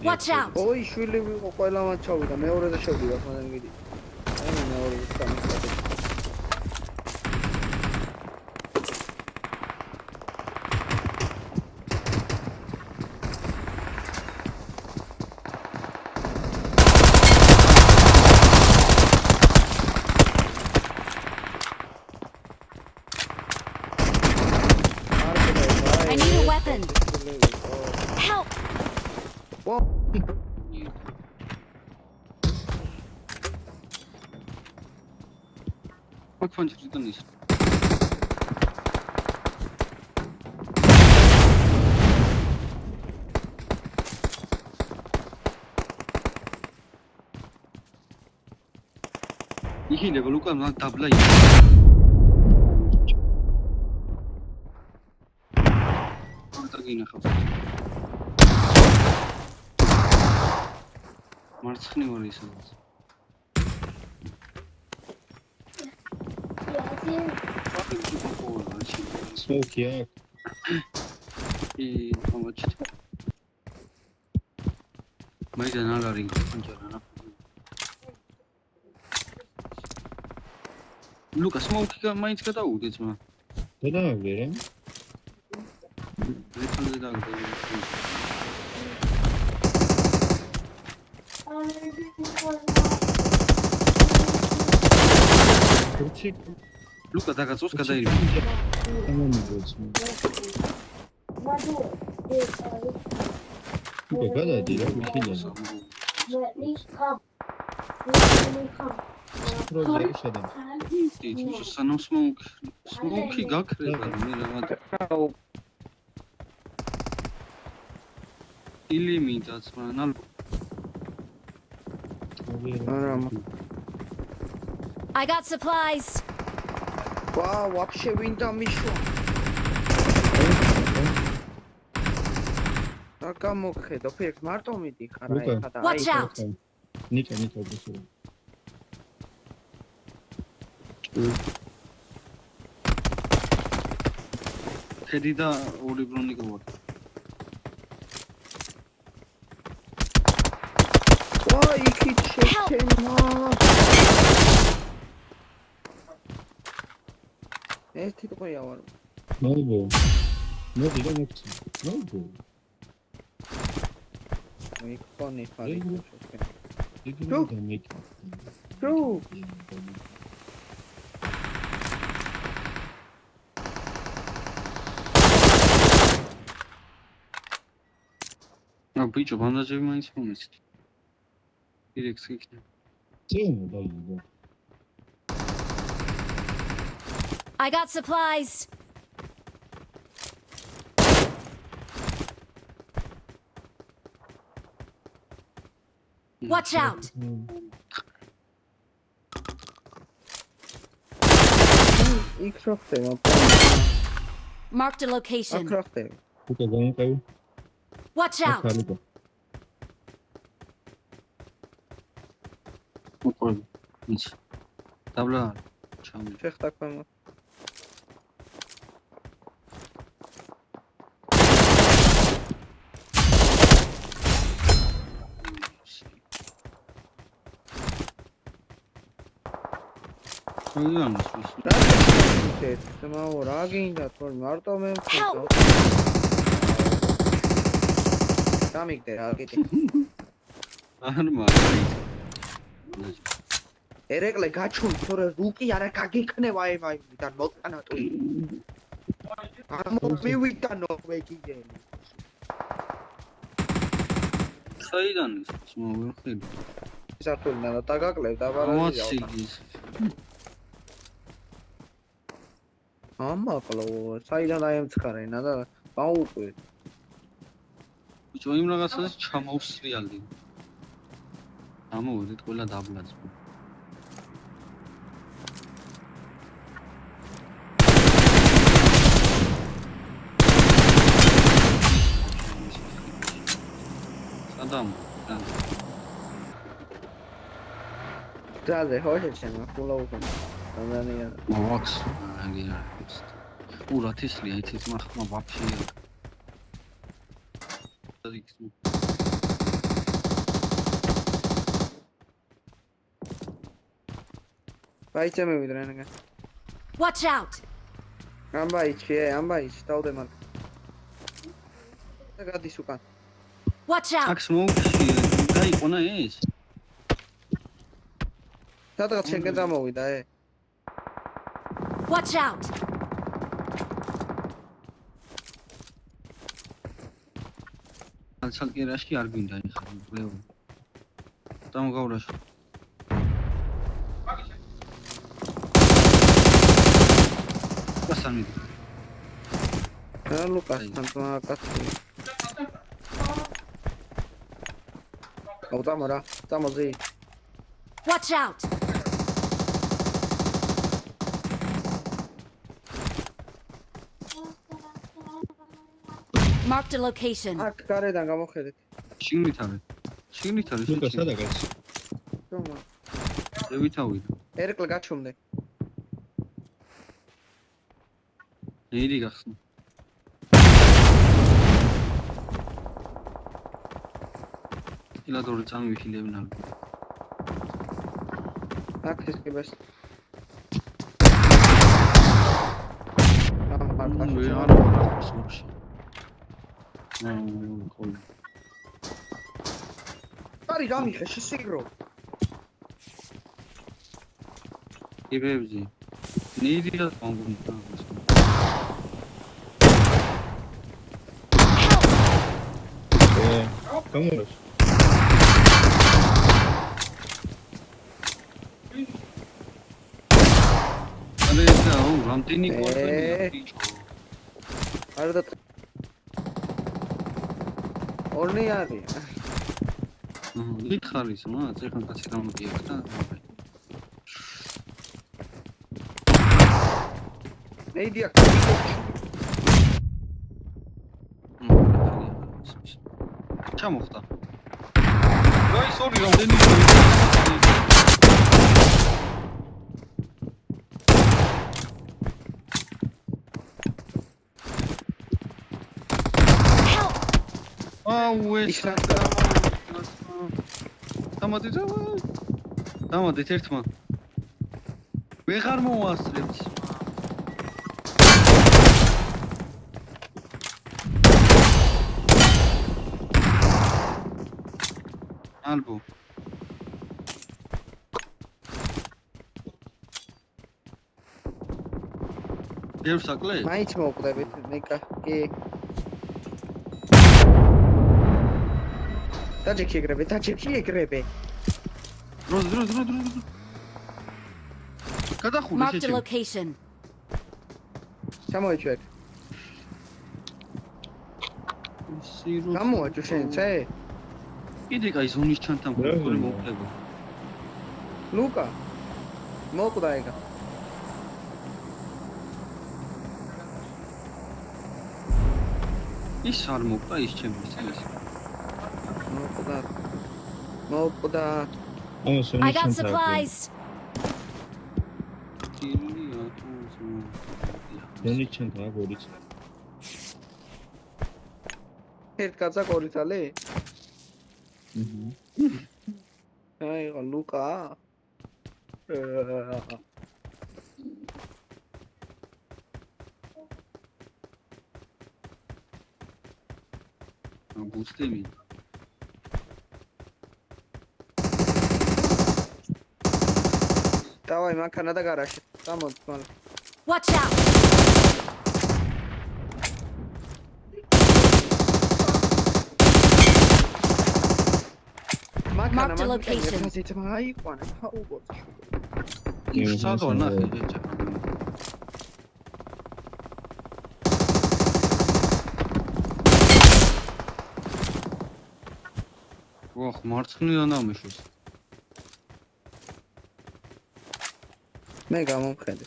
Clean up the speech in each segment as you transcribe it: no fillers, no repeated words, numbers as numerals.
Watch out! ოი შვილი ვიყო ყველა მათ ჩავიდა მეორეზე შევიდა ხანდან გიდი აი მეორეზე სამი I need a weapon. Help! What punch did you He never look at my tabla. Martskhni var isas. Smoke, yeah. How much? My general ring. Look, a smoke minds cut out. It's my. Don't know, man. Look at that, what's going on? Smoky gak. Ilimi, that's my null. I got supplies. Wow, вообще винта мишо. Така мохе, до фиркс марто миди хара ეხა და Watch out! Nika გასულ. Ხედი და ორი ბრონი გვა. ვა, იქით შეჩემა. ერთი ტყუია ვარ. ნოიბო. ნოიბო და მოქცი. ნოიბო. მიკონი ხარი. იგი და მიკ. Bro. А бичо, бандажები მაინც მომეც. Direkt იქნება. წინ დაიწყო. I got supplies. Watch out! იქ რა ხდება? Marked a location. აქ რა ხდება? უკვე გამოყევი. Watch out! უყურე. ის. დაბლა ჩამი. შეხტა ქვემოთ. Semao რა გინდა თორე მარტო მე მქონდა. გამიგდე რა გიტი. არ მაგარი. ერეკლე გაჩული თორე რუკი არა გაგიქნება აი და მოტანატული. მივიდა ნორვეგიელი. საიდან ის მოვიხილ. საფულნა და დაგაკლებ დაბარაზია. ამაყლო საიდან აემცხარენა და გაუყვე. ბიჭო იმ რაღაცას ჩამოვსრიალდი. ამოვიდეთ ყველა დაბლაც. სადამ Drage, heute schon mal gelaufen. Und dann ja. Max, ja. Ura Tesla, jetzt mach mal вообще. იქ. Baitse mevidra enega. Watch out! Ambaich, taude man. Da gaდის უკან. Watch out! აქ სმოუკში გაიყონა ეს. სადღაც შენგან წამოვიდა, Watch out! ალცალკერაში არ გვინდა ეხლა, ლეო. დამოგავრაში. გასამი. ლუკას თანტოა კაცი. ავტამარა, წამოზე. Watch out! Marked a location. აქ გარედან გამოხედეთ. შიგნით არის. ლუკა სადა გაიც? რომა. ევითავი. ერკლ გაჩუმდე. ნეირი გახსნა. ილადორი წამივიხილებენ ალბათ. აქ ის კი ბეს. არი გამიხე შესიგრო. იბებზე. ნეირია კონგუნდა. გამოროს. არა და რამდენი კვარტალია ბიჭო. არა და ორნი არის. ლიხარის მა ეხლა კაცი გამოდიახ და ნეიდია ჩამოხდა. აი სორი რამდენი აუ ეს დამოდით ერთმა ვეღარ მოასწრებს ალბო გერსაკლე მაინც მოვკვდებით ნიკა კი დაჯექი ეგრევე დროს გადახურე Marked a შეჭი location. ჩამოიჩვეთ გამოაჩო შენ წე კიდე კაი ზონის ჩანთან გქონე მოვხდება ლუკა მოვკვდა ეგა ის არ მოვყვა ის ჩემს წელს მოვკვდა I got supplies. ნენი ჩანთა გორიც. ერთ კაცა ყორიცალე აი ლუკა ბუსტები დავაი მანქანა და გარაჟი გამოდი მალე Watch out! მანქანა Marked a location. მანქანა აიყვანა აუგოც სად ვარ ნახე ეჭა ვახ მარცხნიდან ამიშოს მე გამომხედე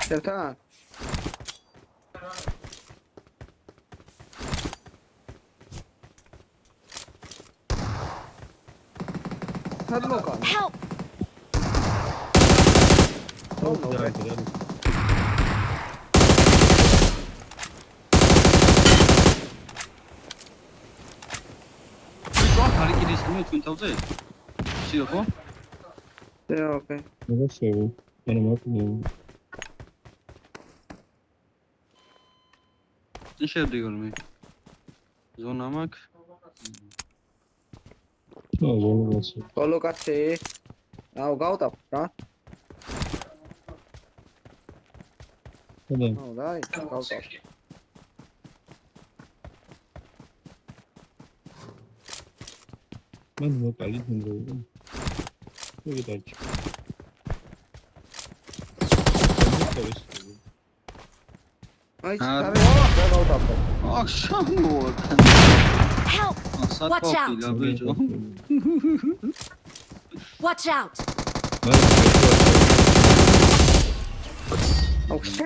შევთან სად მოკან Help! მე ჩვენ თავზე? სიო ხო? ოკეი. მოგა შევა. ანუ მოკლე. τι შევდივარ მე? ზონა მაქვს. ნუ ვოლგასი. ბოლო კაცი. აუ გავტავ რა? ხოდა აუ დაი, გავტავ. მან მოკალი თუნდები. მოგიტარჩი. აი, აა. რა გავტავ. აქ შამოა. Help! Watch out. საკოფი ლაბეჯო. Watch out! აუ, შე.